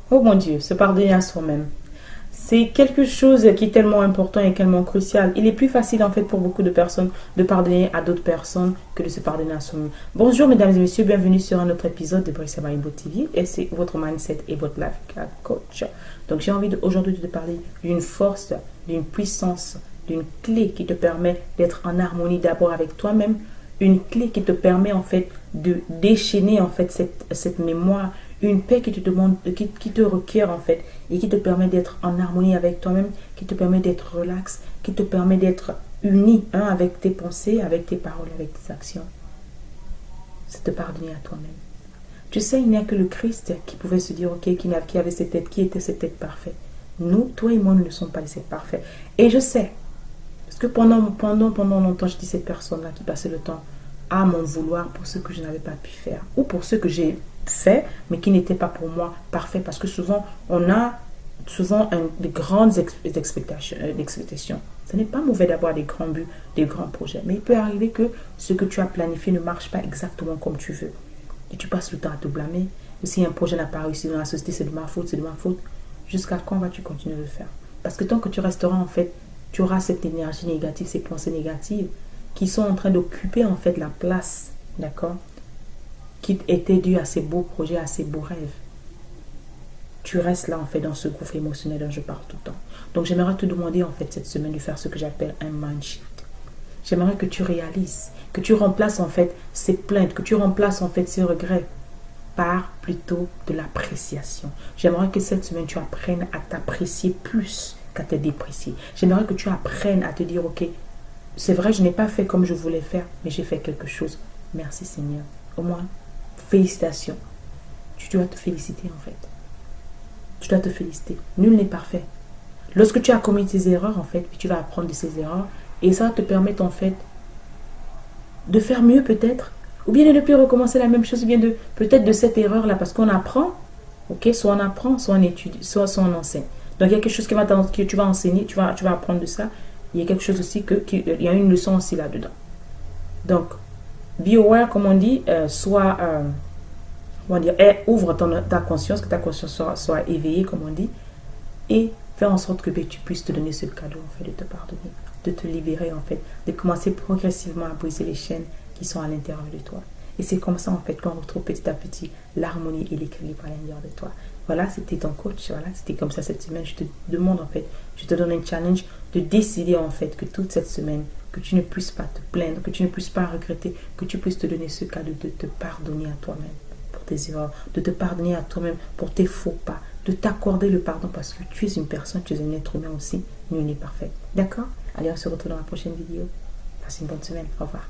Oh mon Dieu, se pardonner à soi-même. C'est quelque chose qui est tellement important et tellement crucial. Il est plus facile en fait pour beaucoup de personnes de pardonner à d'autres personnes que de se pardonner à soi-même. Bonjour mesdames et messieurs, bienvenue sur un autre épisode de Brissa Marimbo TV et c'est votre mindset et votre life coach. Donc j'ai envie aujourd'hui de te parler d'une force, d'une puissance, d'une clé qui te permet d'être en harmonie d'abord avec toi-même, une clé qui te permet en fait de déchaîner en fait cette mémoire, une paix qui te demande, qui te requiert en fait et qui te permet d'être en harmonie avec toi-même, qui te permet d'être relax, qui te permet d'être uni avec tes pensées, avec tes paroles, avec tes actions. C'est te pardonner à toi-même. Tu sais, il n'y a que le Christ qui pouvait se dire, ok, qui avait cette tête, qui était cette tête parfaite. Nous, toi et moi, nous ne sommes pas des êtres parfaits. Et je sais, parce que pendant longtemps, je dis cette personne-là qui passait le temps à m'en vouloir pour ce que je n'avais pas pu faire ou pour ce que j'ai fait, mais qui n'était pas pour moi parfait. Parce que souvent, on a de grandes expectations. Ce n'est pas mauvais d'avoir des grands buts, des grands projets. Mais il peut arriver que ce que tu as planifié ne marche pas exactement comme tu veux. Et tu passes le temps à te blâmer. Et si un projet n'a pas réussi dans la société, c'est de ma faute, c'est de ma faute. Jusqu'à quand vas-tu continuer de le faire? Parce que tant que tu resteras en fait, tu auras cette énergie négative, ces pensées négatives qui sont en train d'occuper en fait la place, d'accord, qui était due à ces beaux projets, à ces beaux rêves. Tu restes là en fait dans ce gouffre émotionnel dont je parle tout le temps. Donc j'aimerais te demander en fait cette semaine de faire ce que j'appelle un mind shift. J'aimerais que tu réalises, que tu remplaces en fait ces plaintes, que tu remplaces en fait ces regrets par plutôt de l'appréciation. J'aimerais que cette semaine tu apprennes à t'apprécier plus qu'à te déprécier. J'aimerais que tu apprennes à te dire, ok, c'est vrai, je n'ai pas fait comme je voulais faire, mais j'ai fait quelque chose. Merci Seigneur. Au moins, félicitations. Tu dois te féliciter en fait. Tu dois te féliciter. Nul n'est parfait. Lorsque tu as commis tes erreurs, en fait, puis tu vas apprendre de ces erreurs, et ça va te permettre en fait de faire mieux peut-être, ou bien de ne plus recommencer la même chose, ou bien de peut-être de cette erreur-là, parce qu'on apprend, ok, soit on apprend, soit on étudie, soit on enseigne. Donc il y a quelque chose que tu vas enseigner, tu vas apprendre de ça. Il y a quelque chose aussi il y a une leçon aussi là-dedans. Donc, be aware, comme on dit, ouvre ta conscience, que ta conscience soit éveillée, comme on dit, et fais en sorte que tu puisses te donner ce cadeau, en fait, de te pardonner, de te libérer, en fait, de commencer progressivement à briser les chaînes qui sont à l'intérieur de toi. Et c'est comme ça, en fait, qu'on retrouve petit à petit l'harmonie et l'équilibre à l'intérieur de toi. Voilà, c'était ton coach, voilà, c'était comme ça cette semaine. Je te demande, en fait, je te donne un challenge de décider, en fait, que toute cette semaine, que tu ne puisses pas te plaindre, que tu ne puisses pas regretter, que tu puisses te donner ce cadeau de te pardonner à toi-même pour tes erreurs, de te pardonner à toi-même pour tes faux pas, de t'accorder le pardon parce que tu es une personne, tu es un être humain aussi, nul n'est parfait. D'accord? Allez, on se retrouve dans la prochaine vidéo. Passe une bonne semaine. Au revoir.